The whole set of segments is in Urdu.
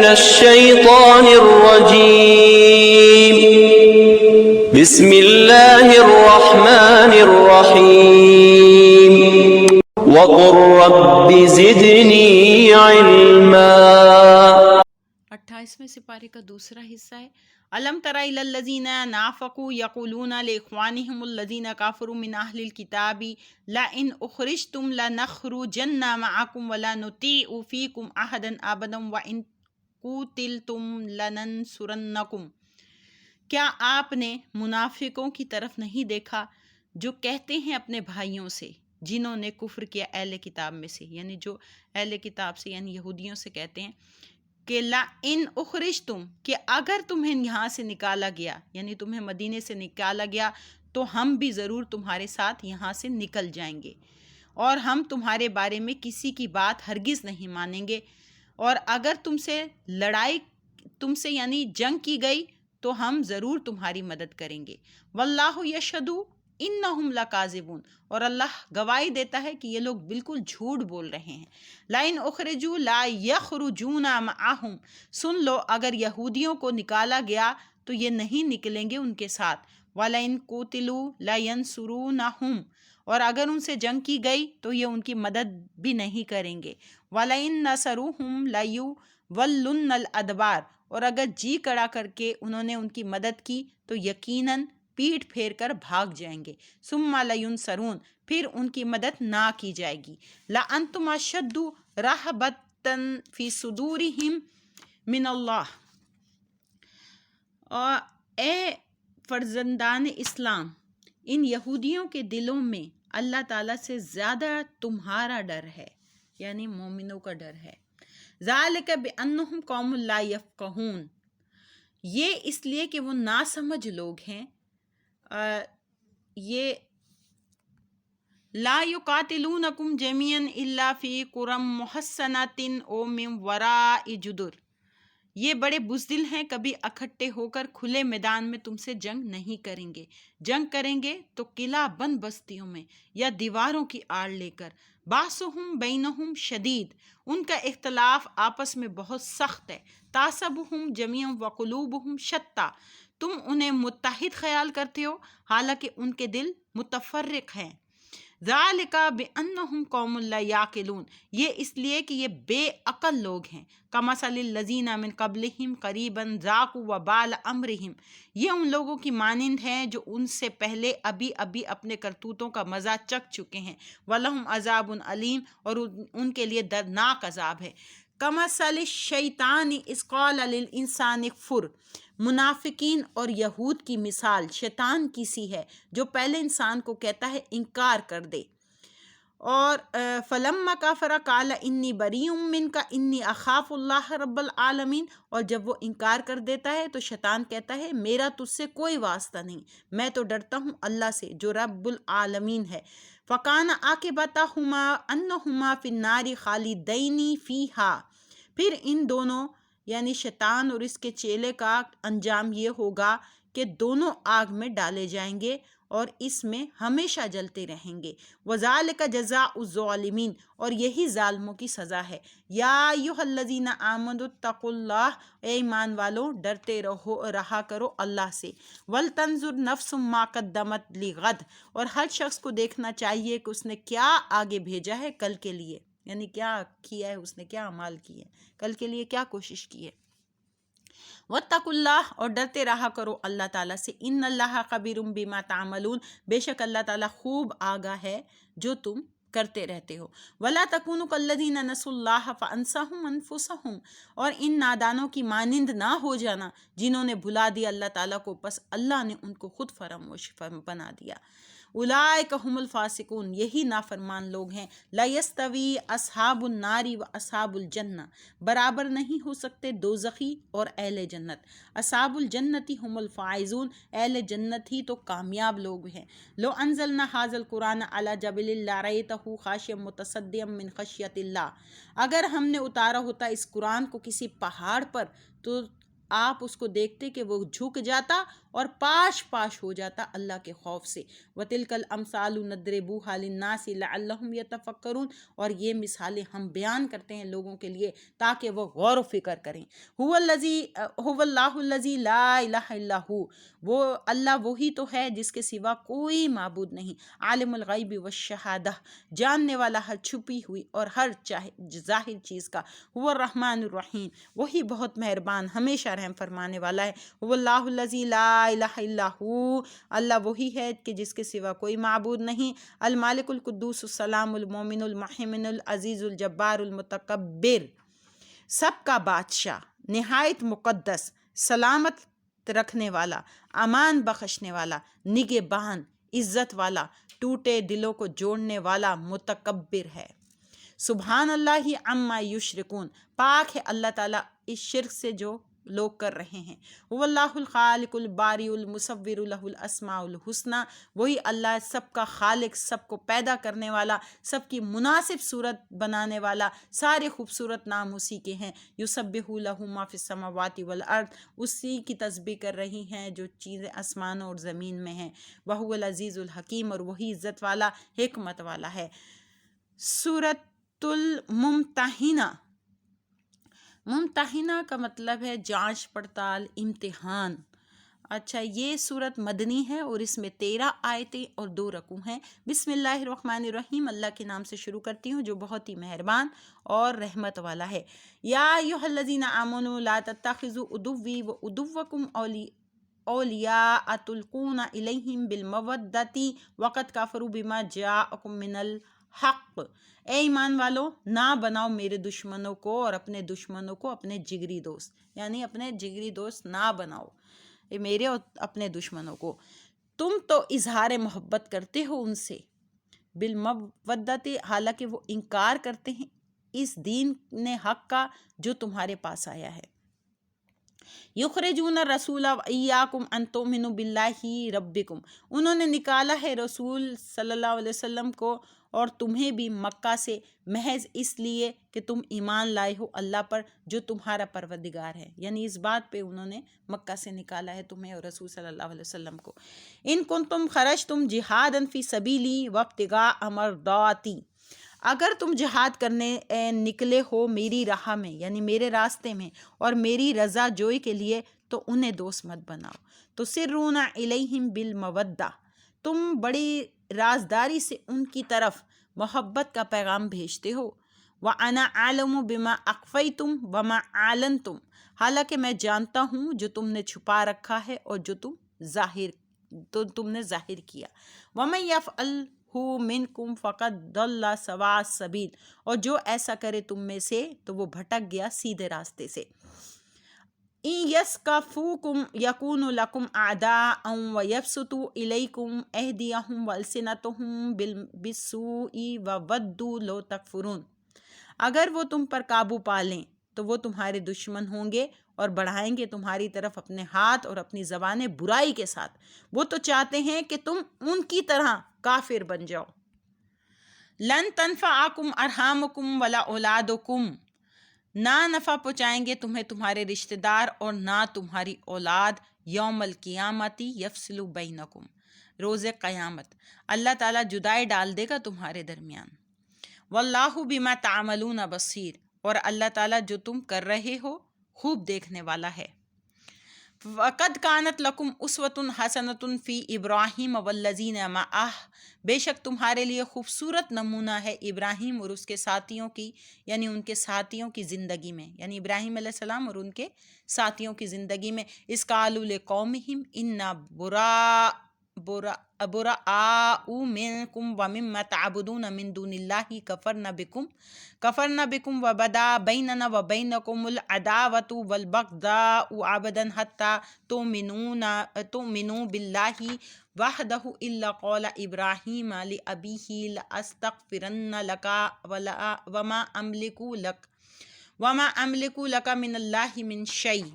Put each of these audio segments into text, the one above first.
الشيطان الرجيم بسم الله الرحمن الرحيم وقل رب زدني علما۔ 28ویں سپارے کا دوسرا حصہ ہے۔ الم تر الی الذین نافقوا یقولون لاخوانهم الذین کفروا من اہل الکتاب لئن اخرجتم لنخرجن معکم ولا نطیع فیکم احدا ابدا وان قوتلتم لننصرنکم۔ کیا آپ نے منافقوں کی طرف نہیں دیکھا جو کہتے ہیں اپنے بھائیوں سے جنہوں نے کفر کیا اہل کتاب میں سے، یعنی جو اہل کتاب سے یعنی یہودیوں سے کہتے ہیں کہ لئن اخرجتم، کہ اگر تمہیں یہاں سے نکالا گیا، یعنی تمہیں مدینے سے نکالا گیا تو ہم بھی ضرور تمہارے ساتھ یہاں سے نکل جائیں گے، اور ہم تمہارے بارے میں کسی کی بات ہرگز نہیں مانیں گے، اور اگر تم سے یعنی جنگ کی گئی تو ہم ضرور تمہاری مدد کریں گے۔ واللہ یشہد انہم لکاذبون، اور اللہ گواہی دیتا ہے کہ یہ لوگ بالکل جھوٹ بول رہے ہیں۔ لئن اخرجوا لا یخرجون معہم، سن لو اگر یہودیوں کو نکالا گیا تو یہ نہیں نکلیں گے ان کے ساتھ۔ ولئن قوتلوا لا ینصرونہم، اور اگر ان سے جنگ کی گئی تو یہ ان کی مدد بھی نہیں کریں گے۔ ولئن نصروہم لیولن الادبار، اور اگر جی کڑا کر کے انہوں نے ان کی مدد کی تو یقیناً پیٹھ پھیر کر بھاگ جائیں گے۔ ثم لینصرون، پھر ان کی مدد نہ کی جائے گی۔ لانتم اشد رہبۃ فی صدورہم من اللہ، اور اے فرزندان اسلام، ان یہودیوں کے دلوں میں اللہ تعالیٰ سے زیادہ تمہارا ڈر ہے، یعنی مومنوں کا ڈر ہے۔ ذالک بانہم قوم لا یفقہون، یہ اس لیے کہ وہ ناسمجھ لوگ ہیں۔ یہ لا یقاتلونکم جمیعا الا فی قری محصنۃ او من وراء جدر، یہ بڑے بزدل ہیں، کبھی اکٹھے ہو کر کھلے میدان میں تم سے جنگ نہیں کریں گے۔ جنگ کریں گے تو قلعہ بند بستیوں میں یا دیواروں کی آڑ لے کر۔ باسہم بینہم شدید، ان کا اختلاف آپس میں بہت سخت ہے۔ تحسبہم جمیعا وقلوبہم شتیٰ، تم انہیں متحد خیال کرتے ہو حالانکہ ان کے دل متفرق ہیں۔ ذالک بانہم قوم لا یعقلون، یہ اس لیے کہ یہ بے عقل لوگ ہیں۔ کمثل الذین من قبلہم قریبا ذاقوا وبال امرہم، یہ ان لوگوں کی مانند ہیں جو ان سے پہلے ابھی اپنے کرتوتوں کا مزہ چکھ چکے ہیں۔ ولہم عذاب علیم، اور ان کے لیے دردناک عذاب ہے۔ کمثل الشیطان اذ قال للانسان اکفر، منافقین اور یہود کی مثال شیطان کی سی ہے جو پہلے انسان کو کہتا ہے انکار کر دے، اور فلما کفر قال انی بریء منک انی اخاف اللہ رب العالمین، اور جب وہ انکار کر دیتا ہے تو شیطان کہتا ہے میرا تجھ سے کوئی واسطہ نہیں، میں تو ڈرتا ہوں اللہ سے جو رب العالمین ہے۔ فکان عاقبتہما انہما فی النار خالدین فیہا، پھر ان دونوں یعنی شیطان اور اس کے چیلے کا انجام یہ ہوگا کہ دونوں آگ میں ڈالے جائیں گے اور اس میں ہمیشہ جلتے رہیں گے۔ وذالک جزاء الظالمین، اور یہی ظالموں کی سزا ہے۔ یا ایھا الذین آمنوا اتقوا اللہ، اے ایمان والو ڈرتے رہا کرو اللہ سے۔ ولتنظر نفس ما قدمت لغد، اور ہر شخص کو دیکھنا چاہیے کہ اس نے کیا آگے بھیجا ہے کل کے لیے، یعنی کیا کیا ہے اس نے، کیا اعمال کیے، کل کے لیے کیا کوشش کی ہے۔ واتقوا اللہ، اور ڈرتے رہا کرو اللہ تعالیٰ سے۔ ان اللہ خبیر بما تعملون، بے شک اللہ تعالیٰ خوب آگاہ ہے جو تم کرتے رہتے ہو۔ ولا تکونوا کالذین نسوا اللہ فانساہم انفسہم، اور ان نادانوں کی مانند نہ ہو جانا جنہوں نے بھلا دیا اللہ تعالیٰ کو، پس اللہ نے ان کو خود فراموش بنا دیا۔ اولئک هم الفاسقون، یہی نافرمان لوگ ہیں۔ لا یستوی اصحاب النار و اصحاب الجنہ، برابر نہیں ہو سکتے دوزخی اور اہل جنت۔ اصحاب الجنت هم الفائزون، اہل جنت ہی تو کامیاب لوگ ہیں۔ لو انزلنا ھذا القرآن علی جبل لرأیتہ خاشعا متصدعا من خشیۃ اللہ، اگر ہم نے اتارا ہوتا اس قرآن کو کسی پہاڑ پر تو آپ اس کو دیکھتے کہ وہ جھک جاتا اور پاش پاش ہو جاتا اللہ کے خوف سے۔ وَتِلْكَ الْأَمْثَالُ نَضْرِبُوهَا لِلنَّاسِ لَعَلَّهُمْ يَتَفَكَّرُونَ، اور یہ مثالیں ہم بیان کرتے ہیں لوگوں کے لیے تاکہ وہ غور و فکر کریں۔ هُوَ اللَّهُ الَّذِي لَا إِلَٰهَ إِلَّا هُوَ، وہ اللہ وہی تو ہے جس کے سوا کوئی معبود نہیں۔ عالم الغیب والشہادہ، جاننے والا ہر چھپی ہوئی اور ہر ظاہر چیز کا۔ هُوَ الرحمن الرحیم، وہی بہت مہربان ہمیشہ رحم فرمانے والا ہے۔ هُوَ اللَّهُ الَّذِي لَا إِلَٰهَ إِلَّا هُوَ، اللہ وہی ہے کہ جس کے سوا کوئی معبود نہیں۔ المالک القدوس السلام المومن المحیمن العزیز الجبار المتکبر، سب کا بادشاہ، نہایت مقدس، سلامت رکھنے والا، امان بخشنے والا، نگہبان، عزت والا، ٹوٹے دلوں کو جوڑنے والا، متکبر ہے۔ سبحان اللہ عما یشرکون، پاک ہے اللہ تعالیٰ اس شرک سے جو لوگ کر رہے ہیں۔ هو اللہ الخالق الباری المصور لہ الاسماء الحسنی، وہی اللہ سب کا خالق، سب کو پیدا کرنے والا، سب کی مناسب صورت بنانے والا، سارے خوبصورت نام اسی کے ہیں۔ یسبح لہ ما فی السماوات والارض، اسی کی تسبیح کر رہی ہیں جو چیزیں آسمانوں اور زمین میں ہیں۔ وہو العزیز الحکیم، اور وہی عزت والا حکمت والا ہے۔ سورۃ الممتحنہ، ممتحنہ کا مطلب ہے جانچ پڑتال، امتحان۔ اچھا، یہ سورت مدنی ہے اور اس میں 13 آیتیں اور 2 رکوع ہیں۔ بسم اللہ الرحمن الرحیم، اللہ کے نام سے شروع کرتی ہوں جو بہت ہی مہربان اور رحمت والا ہے۔ یا ایھا الذین آمنوا لا تتخذوا عدوی وعدوکم اولیاء تلقون الیہم بالمودۃ وقد کفروا بما جاءکم من الحق، اے ایمان والو نہ بناؤ میرے دشمنوں کو اور اپنے دشمنوں کو اپنے جگری دوست، یعنی اپنے جگری دوست نہ بناؤ میرے اور اپنے دشمنوں کو، تم تو اظہار محبت کرتے ہو ان سے، بالمودۃ، حالانکہ وہ انکار کرتے ہیں اس دین حق کا جو تمہارے پاس آیا ہے۔ یخرجون الرسول وایاکم ان تؤمنوا باللہ ربکم، انہوں نے نکالا ہے رسول صلی اللہ علیہ وسلم کو اور تمہیں بھی مکہ سے محض اس لیے کہ تم ایمان لائے ہو اللہ پر جو تمہارا پروردگار ہے، یعنی اس بات پہ انہوں نے مکہ سے نکالا ہے تمہیں اور رسول صلی اللہ علیہ وسلم کو۔ ان کنتم خرجتم جہادا فی سبیلی وابتغاء مرضاتی، اگر تم جہاد کرنے نکلے ہو میری راہ میں، یعنی میرے راستے میں اور میری رضا جوئی کے لیے، تو انہیں دوست مت بناؤ۔ تسرون الیہم بالمودہ، تم بڑی رازداری سے ان کی طرف محبت کا پیغام بھیجتے ہو۔ وَأَنَا أَعْلَمُ بِمَا أَخْفَيْتُمْ وَمَا أَعْلَنْتُمْ، حالانکہ میں جانتا ہوں جو تم نے چھپا رکھا ہے اور جو تم نے ظاہر کیا۔ وَمَن يَفْعَلْهُ مِنْكُمْ فَقَدْ ضَلَّ سَوَاءَ السَّبِيلِ، اور جو ایسا کرے تم میں سے تو وہ بھٹک گیا سیدھے راستے سے۔ إِن يَثْقَفُوكُمْ يَكُونُوا لَكُمْ أَعْدَاءً وَيَبْسُطُوا إِلَيْكُمْ أَيْدِيَهُمْ وَأَلْسِنَتَهُمْ بِالسُّوءِ وَوَدُّوا لَوْ تَكْفُرُونَ، اگر وہ تم پر قابو پا لیں تو وہ تمہارے دشمن ہوں گے اور بڑھائیں گے تمہاری طرف اپنے ہاتھ اور اپنی زبانیں برائی کے ساتھ، وہ تو چاہتے ہیں کہ تم ان کی طرح کافر بن جاؤ۔ لن تنفعکم ارحامکم ولا اولادکم، نہ نفع پہنچائیں گے تمہیں تمہارے رشتہ دار اور نہ تمہاری اولاد، یوم القیامت یفصل بینکم، روز قیامت اللہ تعالیٰ جدائی ڈال دے گا تمہارے درمیان۔ واللہ بما تعملون بصیر، اور اللہ تعالیٰ جو تم کر رہے ہو خوب دیکھنے والا ہے۔ وَقَدْ كَانَتْ لَكُمْ أُسْوَةٌ حَسَنَةٌ فِي إِبْرَاهِيمَ وَالَّذِينَ مَعَهُ، بے شک تمہارے لیے خوبصورت نمونہ ہے ابراہیم اور اس کے ساتھیوں کی، یعنی ان کے ساتھیوں کی زندگی میں، یعنی ابراہیم علیہ السلام اور ان کے ساتھیوں کی زندگی میں۔ إِذْ قَالُوا لِقَوْمِهِمْ إِنَّا بُرَآءُ مِنْكُمْ وَمِمَّا تَعْبُدُونَ مِنْ دُونِ اللَّهِ كَفَرْنَا بِكُمْ وَبَدَا بَيْنَنَا وَبَيْنَكُمُ الْعَدَاوَةُ وَالْبَغْضَاءُ أَبَدًا حَتَّى تُؤْمِنُوا بِاللَّهِ وَحْدَهُ إِلَّا قَوْلَ إِبْرَاهِيمَ لِأَبِيهِ لَأَسْتَغْفِرَنَّ لَكَ وَمَا أَمْلِكُ لَكَ مِنَ اللَّهِ مِنْ شَيْءٍ،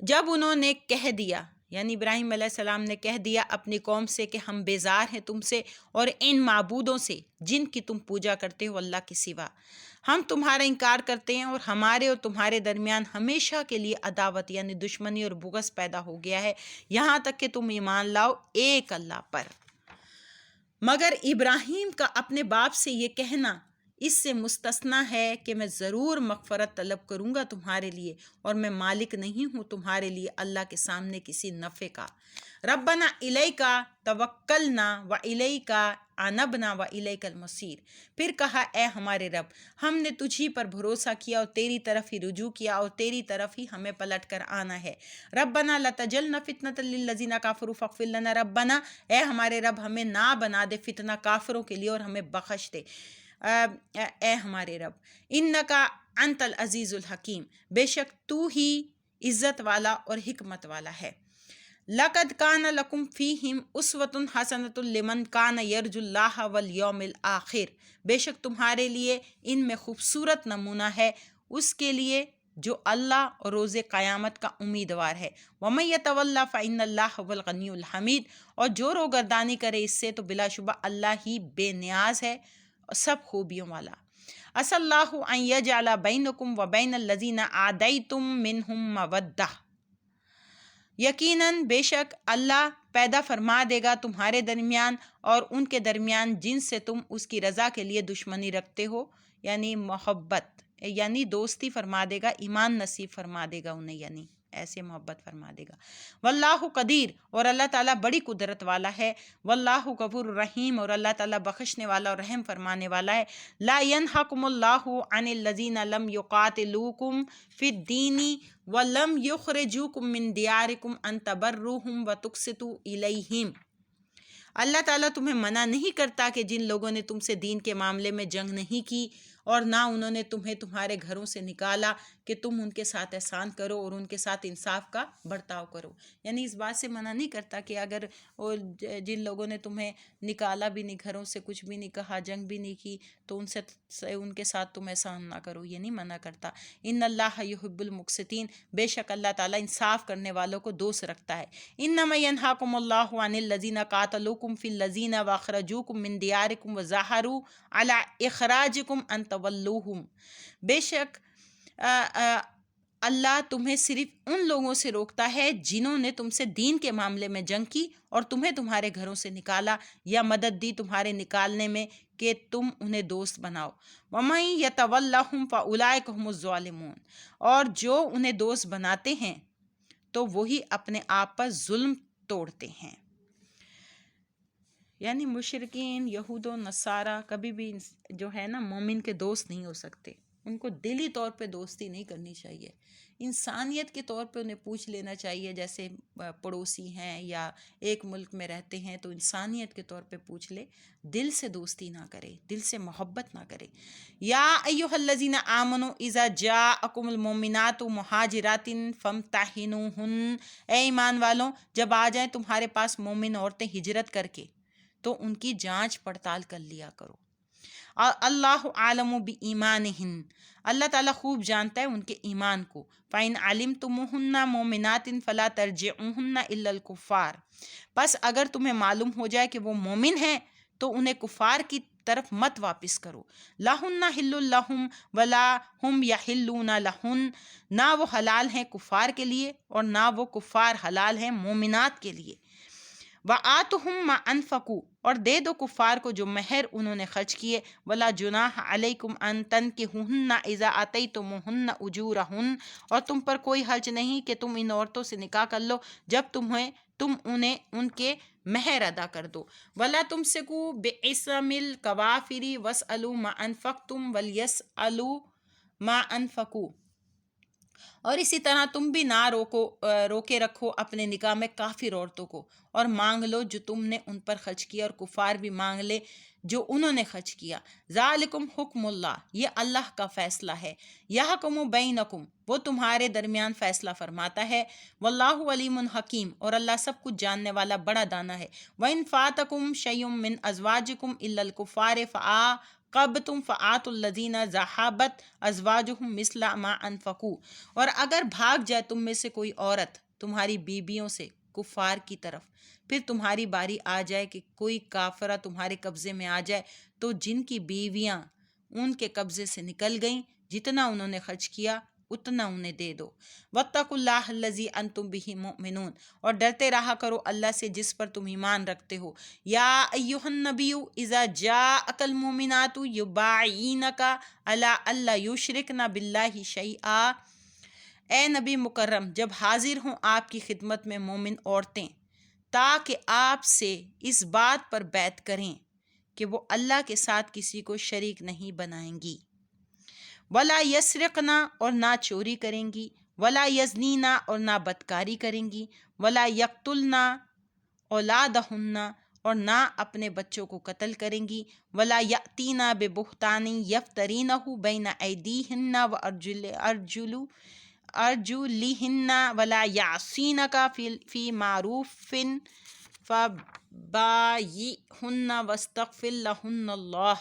جب انہوں نے کہہ دیا یعنی ابراہیم علیہ السلام نے کہہ دیا اپنی قوم سے کہ ہم بیزار ہیں تم سے اور ان معبودوں سے جن کی تم پوجا کرتے ہو اللہ کے سوا. ہم تمہارا انکار کرتے ہیں اور ہمارے اور تمہارے درمیان ہمیشہ کے لیے عداوت یعنی دشمنی اور بغض پیدا ہو گیا ہے یہاں تک کہ تم ایمان لاؤ ایک اللہ پر. مگر ابراہیم کا اپنے باپ سے یہ کہنا اس سے مستثنا ہے کہ میں ضرور مغفرت طلب کروں گا تمہارے لیے اور میں مالک نہیں ہوں تمہارے لیے اللہ کے سامنے کسی نفع کا. ربنا الیکا توکلنا و الیکا انبنا و الیک المصیر. پھر کہا اے ہمارے رب ہم نے تجھی پر بھروسہ کیا اور تیری طرف ہی رجوع کیا اور تیری طرف ہی ہمیں پلٹ کر آنا ہے. ربنا لا تجعلنا فتنة للذین کفروا فاغفر لنا. ربنا اے ہمارے رب ہمیں نہ بنا دے فتنہ کافروں کے لیے اور ہمیں بخش دے. اے ہمارے رب انکا انت العزیز الحکیم، بے شک تو ہی عزت والا اور حکمت والا ہے. لقد کان لکم فیہم اسوۃ حسنۃ لمن کان یرجو اللہ والیوم الآخر. بے شک تمہارے لیے ان میں خوبصورت نمونہ ہے اس کے لیے جو اللہ اور روز قیامت کا امیدوار ہے. وَمَن يَتَوَلَّ فَإِنَّ اللَّهَ هُوَ الْغَنِيُّ الْحَمِيدُ. اور جو روگردانی کرے اس سے تو بلا شبہ اللہ ہی بے نیاز ہے سب خوبیوں والا. عَسَى اللَّهُ أَن يَجْعَلَ بَيْنَكُمْ وَبَيْنَ الَّذِينَ عَادَيْتُم مِّنْهُم مَّوَدَّةً. یقیناً بے شک اللہ پیدا فرما دے گا تمہارے درمیان اور ان کے درمیان جن سے تم اس کی رضا کے لیے دشمنی رکھتے ہو یعنی محبت یعنی دوستی فرما دے گا، ایمان نصیب فرما دے گا انہیں یعنی ایسے محبت فرما دے گا. واللہ قدیر اور اللہ تعالیٰ بڑی قدرت والا ہے. واللہ غفور الرحیم اور اللہ تعالیٰ بخشنے والا اور رحم فرمانے والا ہے. لا ینہاکم اللہ عن الذین لم یقاتلوکم فی الدین ولم یخرجوکم من دیارکم ان تبروہم وتقسطوا الیہم. اللہ تعالیٰ تمہیں منع نہیں کرتا کہ جن لوگوں نے تم سے دین کے معاملے میں جنگ نہیں کی اور نہ انہوں نے تمہیں تمہارے گھروں سے نکالا کہ تم ان کے ساتھ احسان کرو اور ان کے ساتھ انصاف کا برتاؤ کرو. یعنی اس بات سے منع نہیں کرتا کہ اگر جن لوگوں نے تمہیں نکالا بھی نہیں، گھروں سے کچھ بھی نہیں کہا، جنگ بھی نہیں کی، تو ان کے ساتھ تم احسان نہ کرو، یہ نہیں منع کرتا. ان اللہ یحب المقسطین. بے شک اللہ تعالیٰ انصاف کرنے والوں کو دوست رکھتا ہے. انما ینہاکم اللہ عن الذین قاتلوکم فی الذین واخرجوکم من دیارکم وظاہروا علی اخراجکم ان تولوہم. بے شک اللہ تمہیں صرف ان لوگوں سے روکتا ہے جنہوں نے تم سے دین کے معاملے میں جنگ کی اور تمہیں تمہارے گھروں سے نکالا یا مدد دی تمہارے نکالنے میں کہ تم انہیں دوست بناؤ. وَمَن يَتَوَلَّهُمْ فَأُولَٰئِكَ هُمُ الظَّالِمُونَ. اور جو انہیں دوست بناتے ہیں تو وہی اپنے آپ پر ظلم توڑتے ہیں. یعنی مشرکین یہود و نصارہ کبھی بھی جو ہے نا مومن کے دوست نہیں ہو سکتے. ان کو دلی طور پہ دوستی نہیں کرنی چاہیے، انسانیت کے طور پہ انہیں پوچھ لینا چاہیے. جیسے پڑوسی ہیں یا ایک ملک میں رہتے ہیں تو انسانیت کے طور پہ پوچھ لے، دل سے دوستی نہ کرے، دل سے محبت نہ کرے. یا ایھا الذین آمنوا اذا جاءکم المؤمنات مہاجرات فامتحنوہن. اے ایمان والوں جب آ جائیں تمہارے پاس مومن عورتیں ہجرت کر کے تو ان کی جانچ پڑتال کر لیا کرو. اللہ عالم بایمانہن. اللہ تعالیٰ خوب جانتا ہے ان کے ایمان کو. فَإِنْ عَلِمْتُمُوهُنَّ مُؤْمِنَاتٍ فَلَا تَرْجِعُوهُنَّ إِلَّا الْكُفَّارِ. بس اگر تمہیں معلوم ہو جائے کہ وہ مومن ہیں تو انہیں کفار کی طرف مت واپس کرو. لَهُنَّ حِلٌّ لَهُمْ وَلَا هُمْ يَحِلُّونَ لَهُنَّ. نہ وہ حلال ہیں کفار کے لیے اور نہ وہ کفار حلال ہیں مومنات کے لیے. وَآتُهُمْ مَا أَنفَقُوا. اور دے دو کفار کو جو مہر انہوں نے خرچ کیے. وَلَا جُنَاحَ عَلَيْكُمْ أَن تَنكِحُوهُنَّ إِذَا آتَيْتُمُوهُنَّ أُجُورَهُنَّ. اور تم پر کوئی حرج نہیں کہ تم ان عورتوں سے نکاح کر لو جب تم انہیں ان کے مہر ادا کر دو. وَلَا تُمْسِكُوا بِعِصَمِ الْكَوَافِرِ وَاسْأَلُوا مَا أَنفَقْتُمْ وَلْيَسْأَلُوا مَا أَنفَقُوا. اور اسی طرح تم بھی نہ روکے رکھو اپنے نکاح میں کافر عورتوں کو، اور مانگ لو جو تم نے ان پر خرچ کیا اور کفار بھی مانگ لے جو انہوں نے خرچ کیا. ذالکم حکم اللہ. یہ اللہ کا فیصلہ ہے. یحکم بینکم. وہ تمہارے درمیان فیصلہ فرماتا ہے. واللہ علیم حکیم. اور اللہ سب کچھ جاننے والا بڑا دانا ہے. وَإِنْ فَاتَكُمْ شَيْءٌ مِّنْ أَزْوَاجِكُمْ إِلَّا الْكُفَّارِ فَعَاقَبْتُمْ فَآتُوا الَّذِينَ ذَهَبَتْ أَزْوَاجُهُمْ مِثْلَ مَا أَنفَقُوا. اور اگر بھاگ جائے تم میں سے کوئی عورت تمہاری بیویوں سے کفار کی طرف. پھر تمہاری باری آ جائے کہ کوئی کافرہ تمہارے قبضے میں آ جائے تو جن کی بیویاں ان کے قبضے سے نکل گئیں، جتنا انہوں نے خرچ کیا اتنا انہیں دے دو. واتقوا اللہ الذی انتم بہ مؤمنون، اور ڈرتے رہا کرو اللہ سے جس پر تم ایمان رکھتے ہو. یا ایھا النبی اذا جاءک المؤمنات یبایعنک علی الا یشرکن باللہ شیئا، اے نبی مکرم جب حاضر ہوں آپ کی خدمت میں مومن عورتیں تاکہ آپ سے اس بات پر بیعت کریں کہ وہ اللہ کے ساتھ کسی کو شریک نہیں بنائیں گی. ولا یسرقنا، اور نہ چوری کریں گی. ولا یزنینا، اور نہ بدکاری کریں گی. ولا یقتلنا اولادہن، اور نہ اپنے بچوں کو قتل کریں گی. ولا یاتینا ببہتان یفترینہ بین ایدیہن وارجلہن ولا یعصینک فی معروف فبایعہن واستغفر لہن اللہ.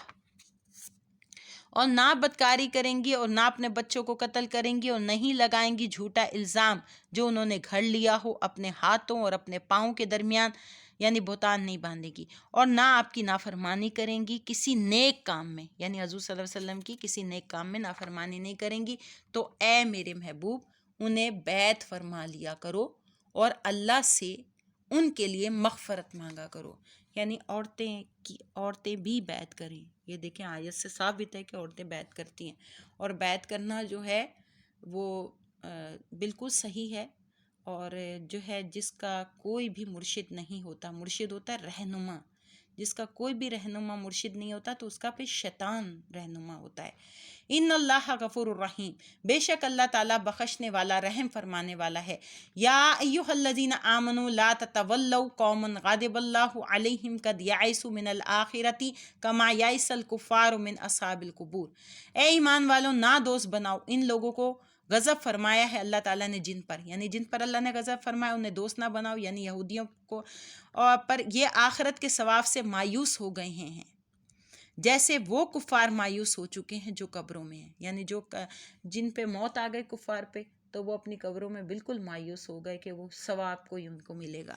اور نہ بدکاری کریں گی اور نہ اپنے بچوں کو قتل کریں گی، اور نہیں لگائیں گی جھوٹا الزام جو انہوں نے گھڑ لیا ہو اپنے ہاتھوں اور اپنے پاؤں کے درمیان، یعنی بہتان نہیں باندھے گی. اور نہ آپ کی نافرمانی کریں گی کسی نیک کام میں، یعنی حضور صلی اللہ علیہ وسلم کی کسی نیک کام میں نافرمانی نہیں کریں گی. تو اے میرے محبوب انہیں بیعت فرما لیا کرو اور اللہ سے ان کے لیے مغفرت مانگا کرو. یعنی عورتیں بھی بیعت کریں. یہ دیکھیں آیت سے ثابت ہے کہ عورتیں بیعت کرتی ہیں، اور بیعت کرنا جو ہے وہ بالکل صحیح ہے. اور جو ہے جس کا کوئی بھی مرشد نہیں ہوتا، مرشد ہوتا ہے رہنما، جس کا کوئی بھی رہنما مرشد نہیں ہوتا تو اس کا پھر شیطان رہنما ہوتا ہے. ان اللہ غفور الرحیم، بے شک اللہ تعالیٰ بخشنے والا رحم فرمانے والا ہے. یا ایھا الذین آمنوا لا تتولوا قوما غضب اللہ علیہم قد یئسوا من الآخرۃ کما یئس الکفار من اصحاب القبور. اے ایمان والو نہ دوست بناؤ ان لوگوں کو غضب فرمایا ہے اللہ تعالیٰ نے جن پر، یعنی جن پر اللہ نے غضب فرمایا انہیں دوست نہ بناؤ، یعنی یہودیوں کو، اور پر یہ آخرت کے ثواب سے مایوس ہو گئے ہیں جیسے وہ کفار مایوس ہو چکے ہیں جو قبروں میں ہیں. یعنی جن پہ موت آ گئی کفار پہ تو وہ اپنی قبروں میں بالکل مایوس ہو گئے کہ وہ ثواب کوئی ان کو ملے گا.